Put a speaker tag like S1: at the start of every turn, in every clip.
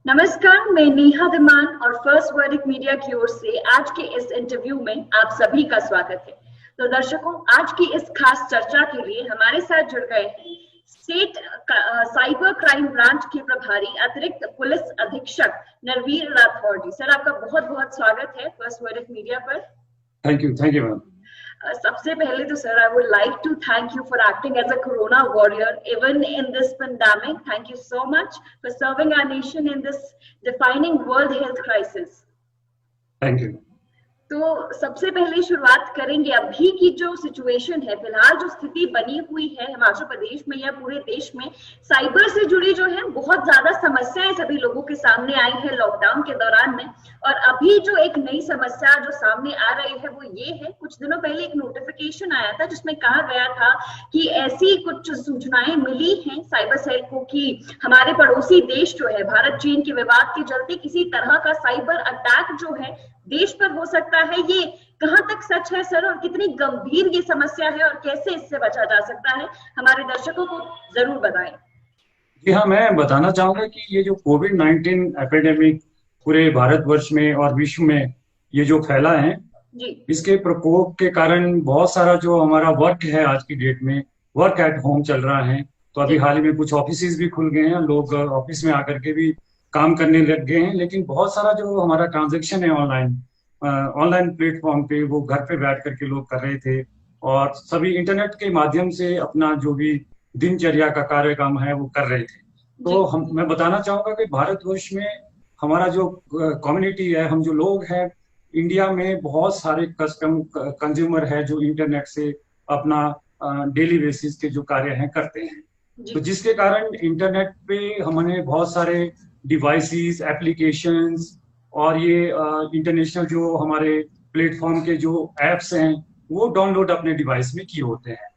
S1: नमस्कार, मैं नेहा धीमान और फर्स्ट वर्डिक मीडिया की ओर से आज के इस इंटरव्यू में आप सभी का स्वागत है। तो दर्शकों, आज की इस खास चर्चा के लिए हमारे साथ जुड़ गए हैं स्टेट साइबर क्राइम ब्रांच के प्रभारी अतिरिक्त पुलिस अधीक्षक नरवीर राठौर जी। सर, आपका बहुत बहुत स्वागत है फर्स्ट वर्डिक मीडिया पर।
S2: Thank you ma'am.
S1: सबसे पहले तो sir, I would like to thank you for acting as a corona warrior even in this pandemic. Thank you so much for serving our nation in this defining world health crisis.
S2: Thank you.
S1: तो सबसे पहले शुरुआत करेंगे अभी की जो situation है, फिलहाल जो स्थिति बनी हुई है हिमाचल प्रदेश में या पूरे देश में, साइबर से जुड़ी जो है बहुत ज्यादा समस्याएं सभी लोगों के सामने आई है लॉकडाउन के दौरान में। और अभी जो एक नई समस्या जो सामने आ रही है वो ये है, कुछ दिनों पहले एक नोटिफिकेशन आया था जिसमें कहा गया था कि ऐसी कुछ सूचनाएं मिली हैं साइबर सेल को कि हमारे पड़ोसी देश जो है भारत चीन के विवाद के चलते किसी तरह का साइबर अटैक जो है देश पर हो सकता है। ये कहां तक सच है सर, और कितनी गंभीर ये समस्या है और कैसे इससे बचा जा सकता है, हमारे दर्शकों को जरूर बताएं।
S2: जी हाँ, मैं बताना चाहूंगा कि ये जो कोविड-19 एपिडेमिक पूरे भारतवर्ष में और विश्व में ये जो फैला है
S1: जी,
S2: इसके प्रकोप के कारण बहुत सारा जो हमारा वर्क है आज की डेट में वर्क एट होम चल रहा है। तो अभी हाल ही में कुछ ऑफिस भी खुल गए हैं, लोग ऑफिस में आकर के भी काम करने लग गए हैं। लेकिन बहुत सारा जो हमारा ट्रांजैक्शन है ऑनलाइन प्लेटफॉर्म पे वो घर पे बैठ करके लोग कर रहे थे और सभी इंटरनेट के माध्यम से अपना जो भी दिनचर्या का कार्यक्रम है वो कर रहे थे। तो मैं बताना चाहूंगा कि भारतवर्ष में हमारा जो कम्युनिटी है, हम जो लोग हैं इंडिया में, बहुत सारे कंज्यूमर है जो इंटरनेट से अपना डेली बेसिस के जो कार्य हैं करते हैं। तो जिसके कारण इंटरनेट पे हमने बहुत सारे डिवाइसेस, एप्लीकेशंस और ये इंटरनेशनल जो हमारे प्लेटफॉर्म के जो एप्स हैं वो डाउनलोड अपने डिवाइस में किए होते हैं।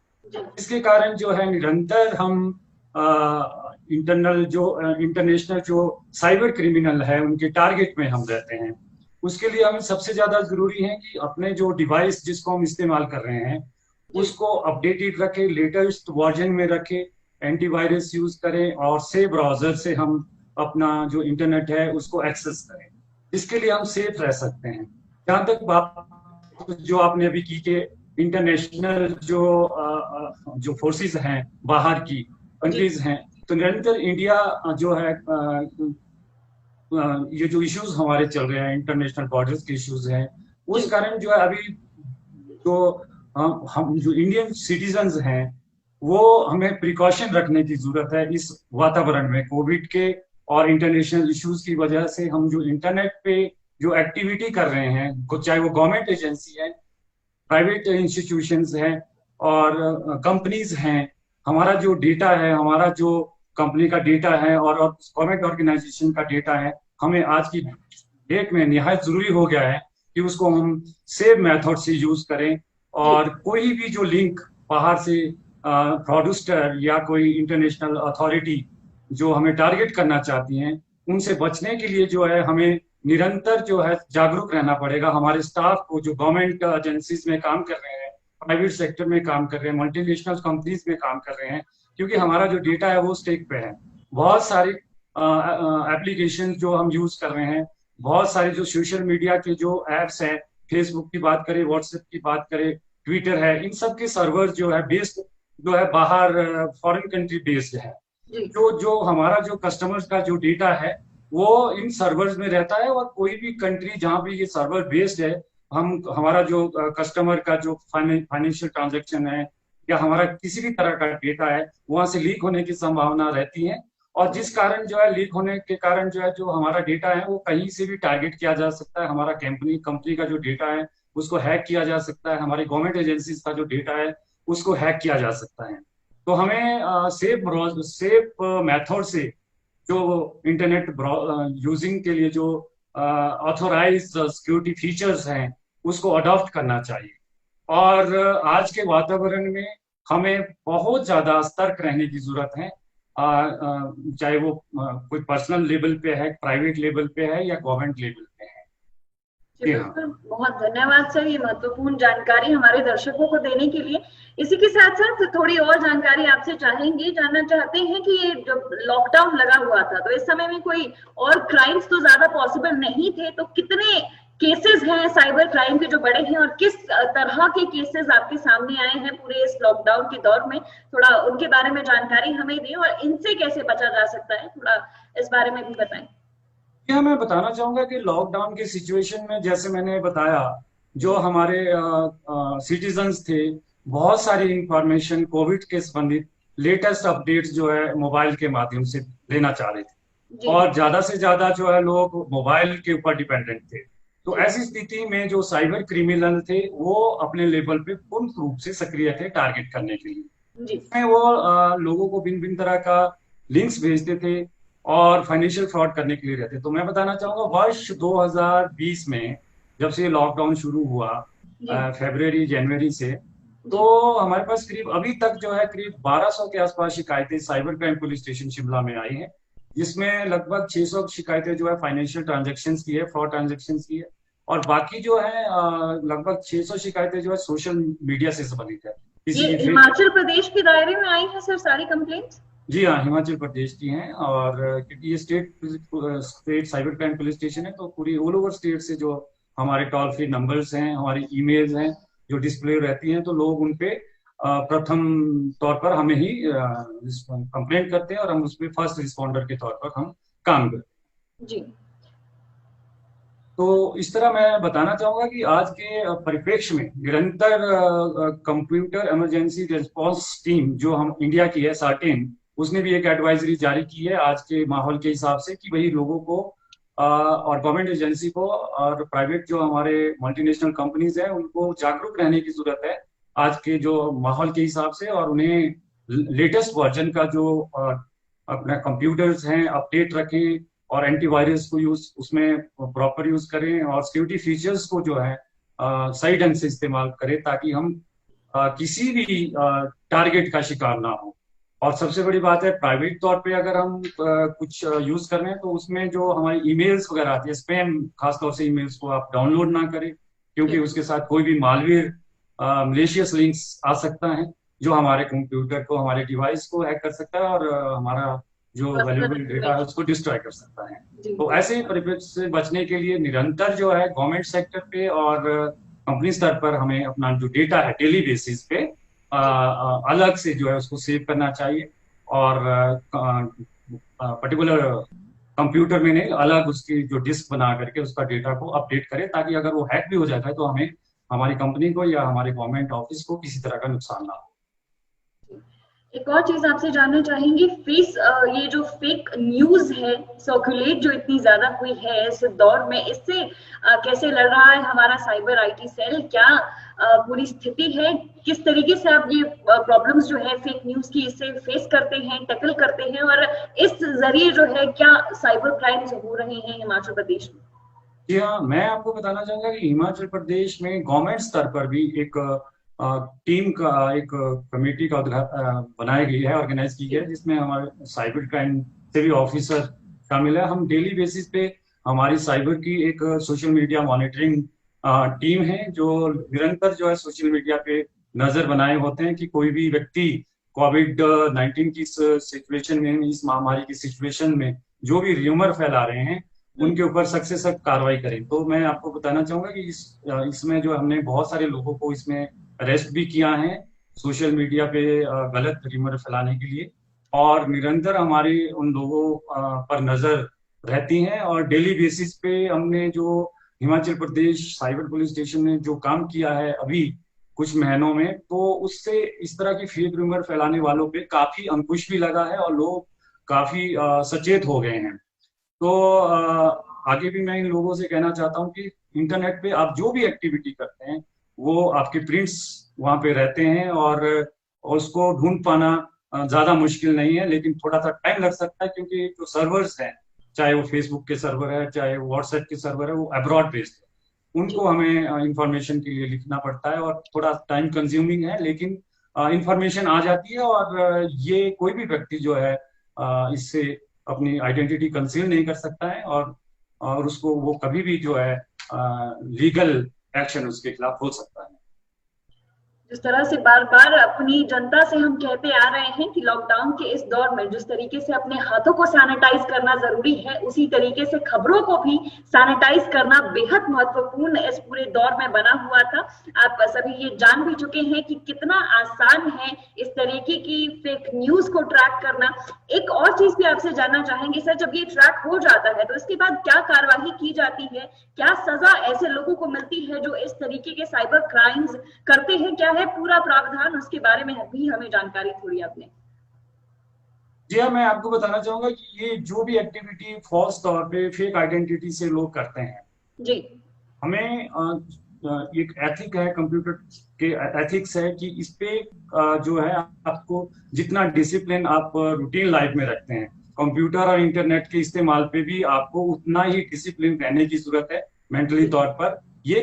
S2: इसके कारण जो है निरंतर हम इंटरनेशनल जो साइबर क्रिमिनल है उनके टारगेट में हम रहते हैं। उसके लिए हमें सबसे ज्यादा जरूरी है कि अपने जो डिवाइस जिसको हम इस्तेमाल कर रहे हैं उसको अपडेटेड रखें, लेटेस्ट वर्जन में रखें, एंटीवायरस यूज करें और सेफ ब्राउजर से हम अपना जो इंटरनेट है उसको एक्सेस करें। इसके लिए हम सेफ रह सकते हैं। जहां तक बात जो आपने अभी की कि इंटरनेशनल जो फोर्सेस हैं बाहर की कंट्रीज हैं, तो निरंतर इंडिया जो है ये जो इश्यूज हमारे चल रहे हैं, इंटरनेशनल बॉर्डर्स के इश्यूज हैं, उस कारण जो है अभी तो हम जो इंडियन सिटीजन्स हैं वो हमें प्रिकॉशन रखने की जरूरत है इस वातावरण में। कोविड के और इंटरनेशनल इश्यूज की वजह से हम जो इंटरनेट पे जो एक्टिविटी कर रहे हैं, चाहे वो गवर्नमेंट एजेंसी है, प्राइवेट इंस्टीट्यूशंस हैं और कंपनीज हैं, हमारा जो डेटा है, हमारा जो कंपनी का डेटा है और गवर्नमेंट ऑर्गेनाइजेशन का डेटा है, हमें आज की डेट में निहायत जरूरी हो गया है कि उसको हम सेफ मेथड से यूज करें। और कोई भी जो लिंक बाहर से फ्रॉडस्टर या कोई इंटरनेशनल अथॉरिटी जो हमें टारगेट करना चाहती हैं उनसे बचने के लिए जो है हमें निरंतर जो है जागरूक रहना पड़ेगा। हमारे स्टाफ को जो गवर्नमेंट एजेंसीज में काम कर रहे हैं, प्राइवेट सेक्टर में काम कर रहे हैं, मल्टीनेशनल कंपनीज में काम कर रहे हैं, क्योंकि हमारा जो डेटा है वो स्टेक पे है। बहुत सारी एप्लीकेशन जो हम यूज कर रहे हैं, बहुत सारे जो सोशल मीडिया के जो एप्स हैं, फेसबुक की बात करें, व्हाट्सएप की बात करें, ट्विटर है, इन सब के सर्वर जो है बेस्ड जो है बाहर फॉरेन कंट्री बेस्ड है। जो हमारा जो कस्टमर्स का जो डेटा है वो इन सर्वर्स में रहता है और कोई भी कंट्री जहां भी ये सर्वर बेस्ड है, हमारा जो कस्टमर का जो फाइनेंशियल ट्रांजैक्शन है या हमारा किसी भी तरह का डेटा है वहां से लीक होने की संभावना रहती है। और जिस कारण जो है लीक होने के कारण जो है जो हमारा डेटा है वो कहीं से भी टारगेट किया जा सकता है। हमारा कंपनी का जो डेटा है उसको हैक किया जा सकता है, हमारी गवर्नमेंट एजेंसीज का जो डेटा है उसको हैक किया जा सकता है। तो हमें सेफ मेथड से जो इंटरनेट यूजिंग के लिए जो ऑथोराइज सिक्योरिटी फीचर्स हैं उसको अडॉप्ट करना चाहिए। और आज के वातावरण में हमें बहुत ज्यादा सतर्क रहने की जरूरत है, चाहे वो कोई पर्सनल लेवल पे है, प्राइवेट लेवल पे है या गवर्नमेंट लेवल पे है।
S1: जी बिल्कुल, बहुत धन्यवाद सर ये महत्वपूर्ण जानकारी हमारे दर्शकों को देने के लिए। इसी के साथ साथ थोड़ी और जानकारी आपसे जानना चाहते हैं कि ये जब लॉकडाउन लगा हुआ था तो इस समय में कोई और क्राइम्स तो ज्यादा पॉसिबल नहीं थे, तो कितने केसेस हैं साइबर क्राइम के जो बड़े हैं, और किस तरह के केसेस आपके सामने आए हैं पूरे इस लॉकडाउन के दौर में, थोड़ा उनके बारे में जानकारी हमें दें और इनसे कैसे बचा जा सकता है, थोड़ा इस बारे में भी बताएं।
S2: क्या मैं बताना चाहूंगा कि लॉकडाउन के सिचुएशन में जैसे मैंने बताया, जो हमारे सिटीजन्स थे, बहुत सारी इंफॉर्मेशन कोविड के संबंधित लेटेस्ट अपडेट्स जो है मोबाइल के माध्यम से लेना चाह रहे थे, और ज्यादा से ज्यादा जो है लोग मोबाइल के ऊपर डिपेंडेंट थे। तो ऐसी स्थिति में जो साइबर क्रिमिनल थे वो अपने लेवल पे पूर्ण रूप से सक्रिय थे टारगेट करने के लिए। वो लोगों को भिन्न भिन्न तरह का लिंक्स भेजते थे और फाइनेंशियल फ्रॉड करने के लिए रहते। तो मैं बताना चाहूंगा वर्ष 2020 में जब से लॉकडाउन शुरू हुआ फरवरी जनवरी से, तो हमारे पास करीब अभी तक जो है करीब 1200 के आसपास शिकायतें cyber crime police station Shimla में आई हैं, जिसमें लगभग 600 शिकायतें जो है फाइनेंशियल ट्रांजैक्शंस की है, फ्रॉड ट्रांजैक्शंस की है, और बाकी जो है लगभग 600 शिकायतें जो है सोशल मीडिया से संबंधित है।
S1: ये हिमाचल प्रदेश के दायरे में आई है सर सारी कंप्लेंट्स? जी
S2: हाँ, हिमाचल प्रदेश की हैं, और क्योंकि ये state cyber crime police station है, तो पूरी ऑल ओवर स्टेट से जो हमारे टोल फ्री नंबर्स हैं, हमारी ईमेल्स हैं जो डिस्प्ले रहती हैं, तो लोग उनपे प्रथम तौर पर हमें ही कंप्लेंट करते हैं और हम उसमें फर्स्ट रिस्पॉन्डर के तौर पर हम काम करते हैं जी। तो इस तरह मैं बताना चाहूंगा कि आज के परिप्रेक्ष्य में निरंतर कंप्यूटर इमरजेंसी रिस्पांस टीम जो हम इंडिया की है सार्टेन, उसने भी एक एडवाइजरी जारी की है आज के माहौल के हिसाब से कि भाई लोगों को और गवर्नमेंट एजेंसी को और प्राइवेट जो हमारे मल्टीनेशनल कंपनीज हैं उनको जागरूक रहने की जरूरत है आज के जो माहौल के हिसाब से, और उन्हें लेटेस्ट वर्जन का जो अपना कंप्यूटर्स हैं अपडेट रखें और एंटीवायरस को उसमें प्रॉपर यूज करें और सिक्योरिटी फीचर्स को जो है सही ढंग से इस्तेमाल करें ताकि हम किसी भी टारगेट का शिकार ना हो। और सबसे बड़ी बात है प्राइवेट तौर पे अगर हम कुछ यूज कर रहे हैं तो उसमें जो हमारी ईमेल्स वगैरह आती है, स्पैम खासतौर से ईमेल्स को आप डाउनलोड ना करें, क्योंकि उसके साथ कोई भी मालवेयर मलेशियस लिंक्स आ सकता है जो हमारे कंप्यूटर को, हमारे डिवाइस को हैक कर सकता है और हमारा जो वैल्यूएबल डेटा है उसको डिस्ट्रॉय कर सकता है। तो ऐसे परिप्रेक्ष्य से बचने के लिए निरंतर जो है गवर्नमेंट सेक्टर पे और कंपनी स्तर पर हमें अपना जो डेटा है डेली बेसिस पे अलग से जो है उसको सेव करना चाहिए, और पर्टिकुलर कंप्यूटर में नहीं अलग उसकी जो डिस्क बना करके उसका डेटा को अपडेट करें ताकि अगर वो हैक भी हो जाता है तो हमें, हमारी कंपनी को या हमारे गवर्नमेंट ऑफिस को किसी तरह का नुकसान ना हो।
S1: एक और चीज आपसे जानना चाहेंगे, ये जो फेक न्यूज है सर्कुलेट जो इतनी ज्यादा हुई है इस दौर में, इससे कैसे लड़ रहा है हमारा साइबर आईटी सेल? क्या पूरी स्थिति है? किस तरीके से आप ये प्रॉब्लम्स जो है फेक न्यूज की इससे फेस करते हैं, टैकल करते हैं, और इस जरिए जो है क्या साइबर क्राइम्स हो रहे हैं हिमाचल प्रदेश में?
S2: जी हाँ, मैं आपको बताना चाहूंगा कि हिमाचल प्रदेश में गवर्नमेंट स्तर पर भी एक टीम का एक कमेटी का बनाई गई है, ऑर्गेनाइज की गई है, जिसमें हमारे साइबर क्राइम से भी ऑफिसर शामिल है। हम डेली बेसिस पे हमारी साइबर की एक सोशल मीडिया मॉनिटरिंग टीम है जो निरंतर जो है सोशल मीडिया पे नजर बनाए होते हैं कि कोई भी व्यक्ति कोविड-19 की सिचुएशन में, इस महामारी की सिचुएशन में जो भी र्यूमर फैला रहे हैं उनके ऊपर सख्त से सख्त कार्रवाई करें। तो मैं आपको बताना चाहूंगा कि इसमें जो हमने बहुत सारे लोगों को इसमें अरेस्ट भी किया है सोशल मीडिया पे गलत र्यूमर फैलाने के लिए, और निरंतर हमारी उन लोगों पर नजर रहती है। और डेली बेसिस पे हमने जो Himachal Pradesh cyber police station ने जो काम किया है अभी कुछ महीनों में, तो उससे इस तरह की फेक र्यूमर फैलाने वालों पे काफी अंकुश भी लगा है और लोग काफी सचेत हो गए हैं। तो आगे भी मैं इन लोगों से कहना चाहता हूँ कि इंटरनेट पे आप जो भी एक्टिविटी करते हैं वो आपके प्रिंट्स वहां पे रहते हैं और उसको ढूंढ पाना ज्यादा मुश्किल नहीं है, लेकिन थोड़ा सा टाइम लग सकता है क्योंकि जो सर्वर्स हैं, चाहे वो फेसबुक के सर्वर है चाहे व्हाट्सएप के सर्वर है, वो अब्रॉड बेस्ड है, उनको हमें इंफॉर्मेशन के लिए लिखना पड़ता है और थोड़ा टाइम कंज्यूमिंग है, लेकिन इंफॉर्मेशन आ जाती है। और ये कोई भी व्यक्ति जो है इससे अपनी आइडेंटिटी कंसील नहीं कर सकता है और उसको वो कभी भी जो है लीगल एक्शन उसके खिलाफ हो सकता है।
S1: जिस तरह से बार बार अपनी जनता से हम कहते आ रहे हैं कि लॉकडाउन के इस दौर में जिस तरीके से अपने हाथों को सैनिटाइज करना जरूरी है, उसी तरीके से खबरों को भी सैनिटाइज करना बेहद महत्वपूर्ण इस पूरे दौर में बना हुआ था। आप सभी ये जान भी चुके हैं कि कितना आसान है इस तरीके की फेक न्यूज को ट्रैक करना। एक और चीज भी आपसे जानना चाहेंगे सर, जब ये ट्रैक हो जाता है तो इसके बाद क्या कार्रवाई की जाती है, क्या सजा ऐसे लोगों को मिलती है जो इस तरीके के साइबर क्राइम्स करते हैं, क्या है पूरा प्रावधान, उसके बारे में भी हमें जानकारी थोड़ी आपने।
S2: जी हाँ, मैं आपको बताना चाहूंगा कि ये जो भी एक्टिविटी फॉल्स तौर पे फेक आइडेंटिटी से लोग करते हैं
S1: जी,
S2: हमें एक एथिक है, कंप्यूटर के एथिक्स है कि इस पे जो है आपको जितना डिसिप्लिन आप रूटीन लाइफ में रखते हैं, कंप्यूटर और इंटरनेट के इस्तेमाल पे भी आपको उतना ही डिसिप्लिन रहने की जरूरत है मेंटली तौर पर। ये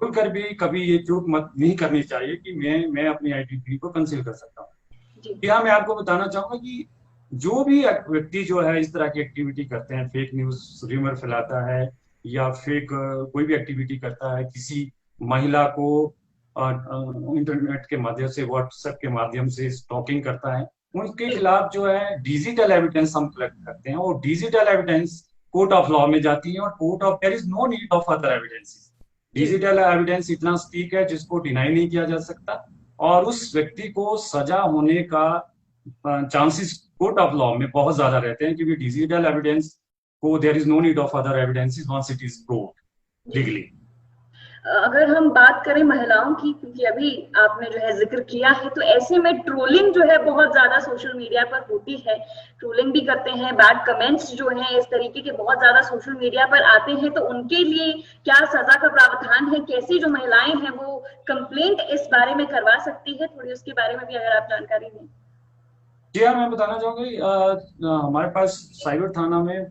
S2: भूल कर भी कभी ये चूक मत नहीं करनी चाहिए कि मैं अपनी आइडेंटिटी को कंसील कर सकता हूँ। यहाँ मैं आपको बताना चाहूंगा कि जो भी व्यक्ति जो है इस तरह की एक्टिविटी करते हैं, फेक न्यूज रूमर फैलाता है या फेक कोई भी एक्टिविटी करता है, किसी महिला को इंटरनेट के माध्यम से, व्हाट्सएप के माध्यम से स्टॉकिंग करता है, उनके खिलाफ जो है डिजिटल एविडेंस हम कलेक्ट करते हैं और digital evidence court of law में जाती है और court of there is no need of other evidences. Digital evidence इतना स्टीक है जिसको डिनाई नहीं किया जा सकता और उस व्यक्ति को सजा होने का चांसेस कोर्ट ऑफ लॉ में बहुत ज्यादा रहते हैं, क्योंकि डिजिटल एविडेंस को there is no need of other evidences once it is proved legally.
S1: अगर हम बात करें महिलाओं की, क्योंकि अभी आपने जो है जिक्र किया है, तो ऐसे में ट्रोलिंग जो है बहुत ज्यादा सोशल मीडिया पर होती है, ट्रोलिंग भी करते हैं, बैड कमेंट्स जो हैं इस तरीके के बहुत ज्यादा सोशल मीडिया पर आते हैं, तो उनके लिए क्या सजा का प्रावधान है, कैसी जो महिलाएं हैं वो कंप्लेंट इस बारे में करवा सकती है, थोड़ी उसके बारे में भी अगर आप जानकारी दें।
S2: जी हाँ, मैं बताना चाहूंगी हमारे पास साइबर थाना में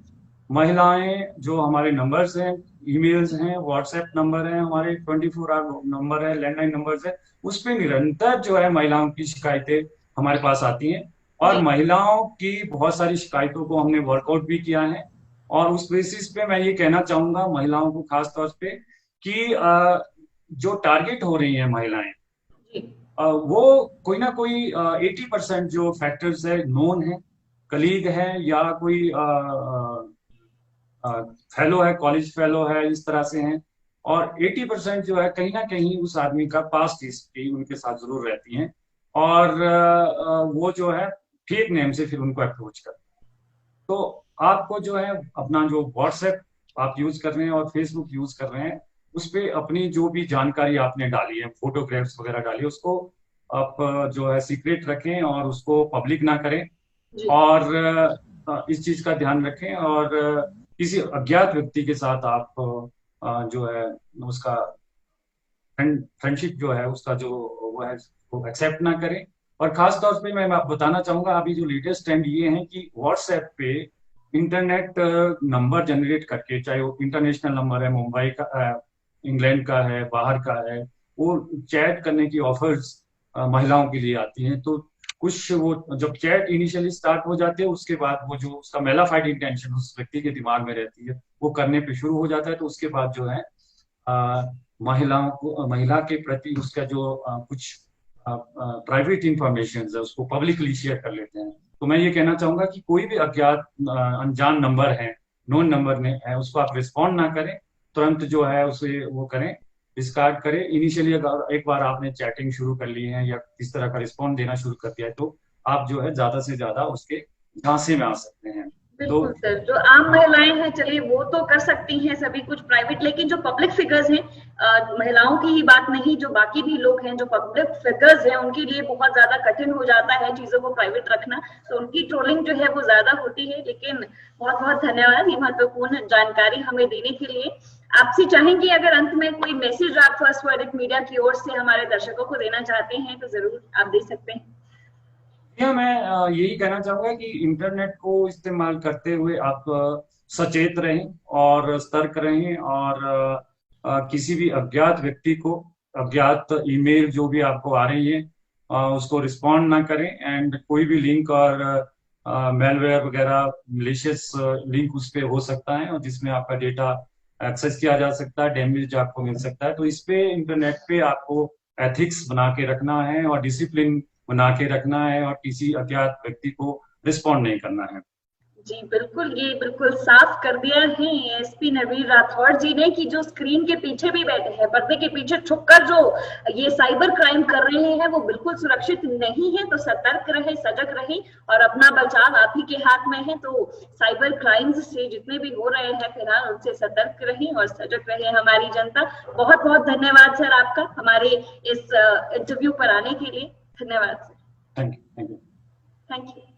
S2: महिलाएं जो हमारे नंबर्स हैं, ईमेल्स हैं, व्हाट्सएप नंबर है, हमारे 24 आवर नंबर है, लैंडलाइन नंबर्स है, उस पे निरंतर जो है महिलाओं की शिकायतें हमारे पास आती हैं और महिलाओं की बहुत सारी शिकायतों को हमने वर्कआउट भी किया है। और उस बेसिस पे मैं ये कहना चाहूंगा महिलाओं को खास तौर पे कि जो टारगेट हो रही हैं महिलाएं, वो कोई ना कोई 80% जो फैक्टर्स है नोन है, कलीग है या कोई फेलो है, कॉलेज फेलो है, इस तरह से हैं, और 80% जो है कहीं ना कहीं उस आदमी का पास्ट हिस्ट्री उनके साथ जरूर रहती है और वो जो है फेक नेम से फिर उनको अप्रोच करते हैं। तो आपको जो है अपना जो व्हाट्सएप आप यूज कर रहे हैं और फेसबुक यूज कर रहे हैं, उस पर अपनी जो भी जानकारी आपने डाली है, फोटोग्राफ्स वगैरह डाली है, उसको आप जो है सीक्रेट रखें और उसको पब्लिक ना करें और इस चीज का ध्यान रखें। और किसी अज्ञात व्यक्ति के साथ आप जो है उसका फ्रेंडशिप जो है उसका जो वो है वो एक्सेप्ट ना करें। और खास तौर पे मैं बताना चाहूंगा अभी जो लेटेस्ट ट्रेंड ये है कि व्हाट्सएप पे इंटरनेट नंबर जनरेट करके, चाहे वो इंटरनेशनल नंबर है, मुंबई का, इंग्लैंड का है, बाहर का है, वो चैट करने की ऑफर्स महिलाओं के लिए आती हैं। तो कुछ वो जब चैट इनिशियली स्टार्ट हो जाती है, उसके बाद वो जो उसका मेलाफाइड इंटेंशन उस व्यक्ति के दिमाग में रहती है वो करने पे शुरू हो जाता है। तो उसके बाद जो है महिलाओं को, महिला के प्रति उसका जो कुछ प्राइवेट इंफॉर्मेशन है उसको पब्लिकली शेयर कर लेते हैं। तो मैं ये कहना चाहूंगा कि कोई भी अज्ञात अनजान नंबर है, नोन नंबर ने है, उसको आप रिस्पॉन्ड ना करें, तुरंत जो है उसे वो करें, डिस्कार्ड करें। इनिशियली अगर एक बार आपने चैटिंग शुरू कर ली है या इस तरह का रिस्पॉन्ड देना शुरू कर दिया है तो आप जो है ज्यादा से ज्यादा उसके झांसे में आ सकते हैं।
S1: बिल्कुल सर, जो आम महिलाएं हैं चलिए वो तो कर सकती हैं सभी कुछ प्राइवेट, लेकिन जो पब्लिक फिगर्स हैं, महिलाओं की ही बात नहीं, जो बाकी भी लोग हैं जो पब्लिक फिगर्स हैं, उनके लिए बहुत ज्यादा कठिन हो जाता है चीजों को प्राइवेट रखना, तो उनकी ट्रोलिंग जो है वो ज्यादा होती है। लेकिन बहुत बहुत धन्यवाद ये महत्वपूर्ण जानकारी हमें देने के लिए। आपसे चाहेंगे अगर अंत में कोई मैसेज आप फर्स्ट वर्डिक मीडिया की ओर से हमारे दर्शकों को देना चाहते हैं तो जरूर आप दे सकते हैं।
S2: मैं यही कहना चाहूंगा कि इंटरनेट को इस्तेमाल करते हुए आप सचेत रहें और सतर्क रहें और किसी भी अज्ञात व्यक्ति को, अज्ञात ईमेल जो भी आपको आ रही है उसको रिस्पॉन्ड ना करें। एंड कोई भी लिंक और मेलवेयर वगैरह मलिशियस लिंक उस पर हो सकता है और जिसमें आपका डेटा एक्सेस किया जा सकता है, डैमेज आपको मिल सकता है। तो इस पे इंटरनेट पे आपको एथिक्स बना के रखना है और डिसिप्लिन बना के रखना है और किसी अज्ञात व्यक्ति को रिस्पॉन्ड नहीं करना है।
S1: जी बिल्कुल, ये बिल्कुल साफ कर दिया है एसपी नवीन राठौड़ जी ने कि जो स्क्रीन के पीछे भी बैठे हैं, पर्दे के पीछे छुपकर जो ये साइबर क्राइम कर रहे हैं वो बिल्कुल सुरक्षित नहीं है। तो सतर्क रहे, सजग रहे और अपना बचाव आप ही के हाथ में है। तो साइबर क्राइम्स से जितने भी हो रहे हैं फिलहाल उनसे सतर्क रहें और सजग रहे हमारी जनता। बहुत बहुत धन्यवाद सर आपका हमारे इस इंटरव्यू पर आने के लिए। धन्यवाद sir.
S2: Thank you.
S1: Thank you.